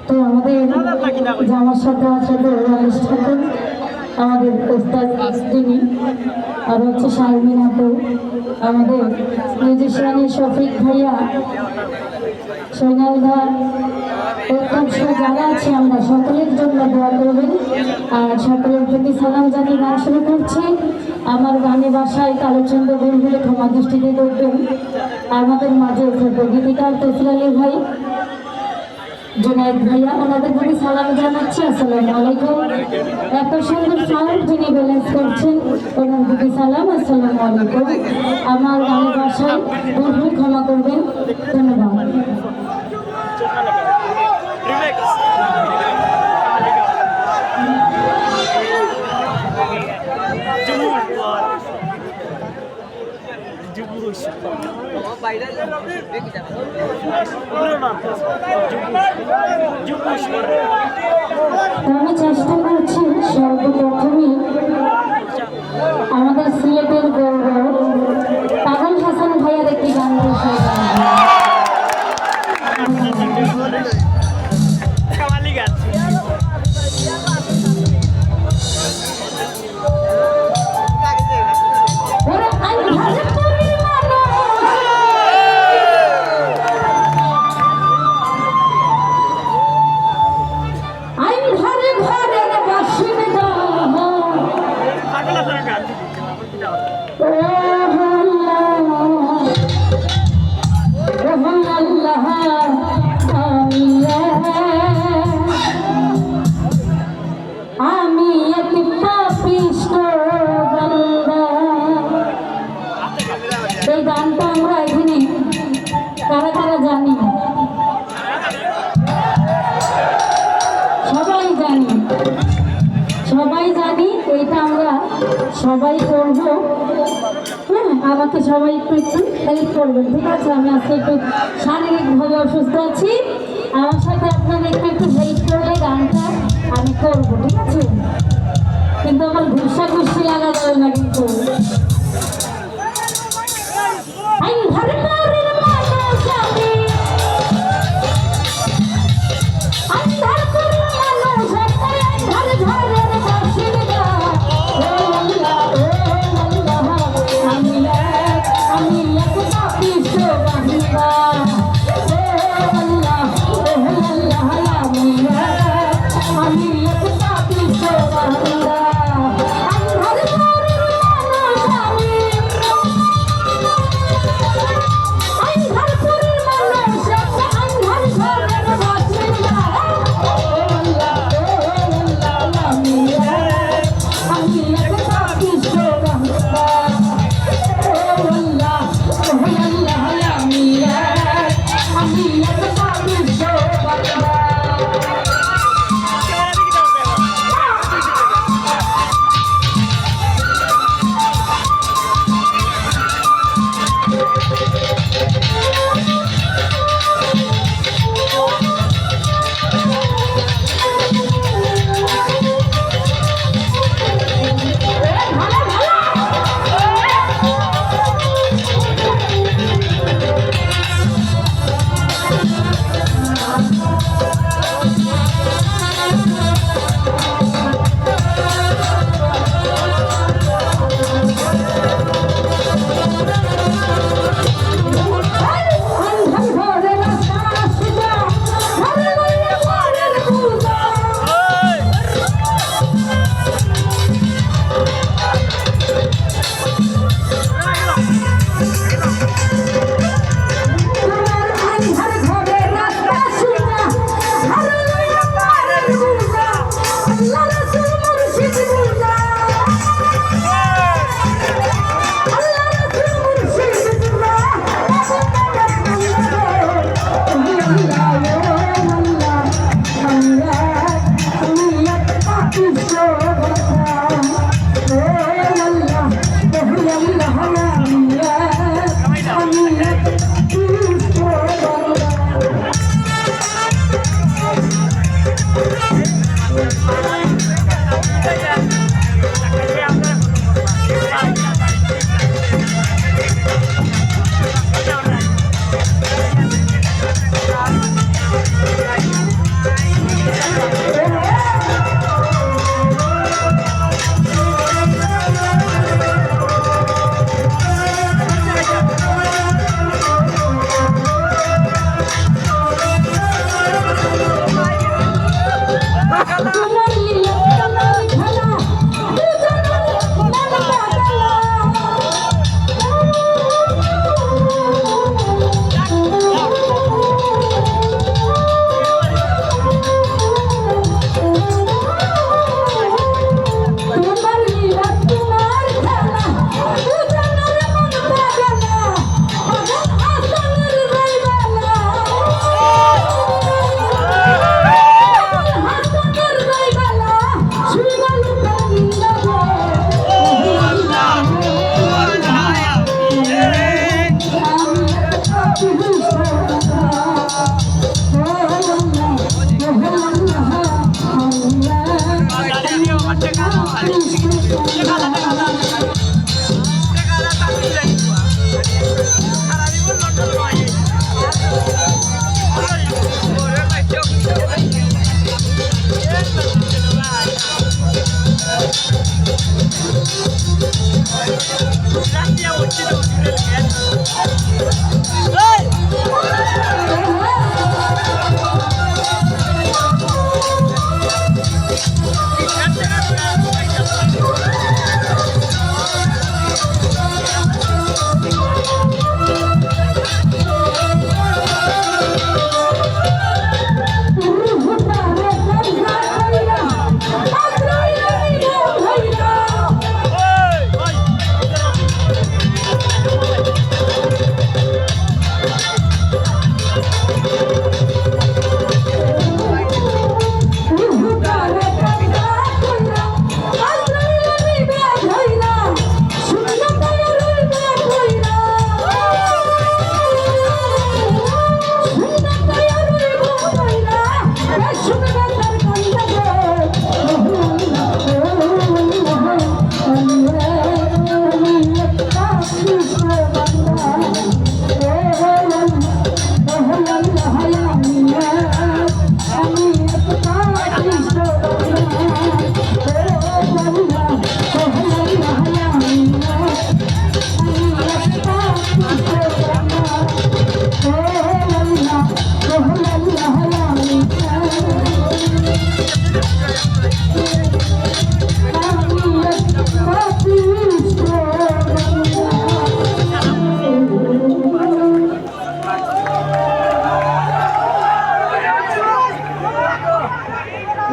তো আমাদের জামার সাথে আছে রমেশ ঠাকুর, আমাদের ওস্তাদ যিনি, আর হচ্ছে শারমিন আপু, আমাদের মিউজিশিয়ানের শফিক ভাইয়া, সোনাল দা, এরকম যারা আছে আমরা সকলের জন্য দোয়া করবেন। আর সকলের প্রতি সালাম জানিয়ে গান শুরু করছি। আমার গানে বাসায় কালোচন্দ্র বুলবুলে ক্ষমা দৃষ্টিতে দেখবেন। আমাদের মাঝে ছোট গীতিকার তসির আলী ভাই, জুনায়েদ ভাইয়া, ওনাদের প্রতি সালাম জানাচ্ছি। আসসালামু আলাইকুম। এত সুন্দর সাউন্ড যিনি ব্যালেন্স করছেন, ওনার প্রতি সালাম, আসসালামু আলাইকুম। আমার গানের বাসায় বুলবুল ক্ষমা করবেন, ধন্যবাদ। আমি চেষ্টা করছি সর্বপ্রথমে আমাদের সিলেটের গৌরব পাগল হাসান ভাইয়ার একটি গান আমি এক পাপিষ্ট বান্দা। এই গানটা আমরা এখানে কারা কারা জানি? সবাই জানি, সবাই জানি। এইটা আমরা সবাই করব। হ্যাঁ, আমাকে সবাই একটু হেল্প করবেন, ঠিক আছে? আমি আজকে একটু শারীরিকভাবে অসুস্থ আছি, আমার সাথে আপনারা একটু হেল্প করলে গানটা আমি করবো, ঠিক আছে? কিন্তু আমার ঘুষা ঘুষি লাগা যাবে না কিন্তু।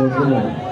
বুঝলাম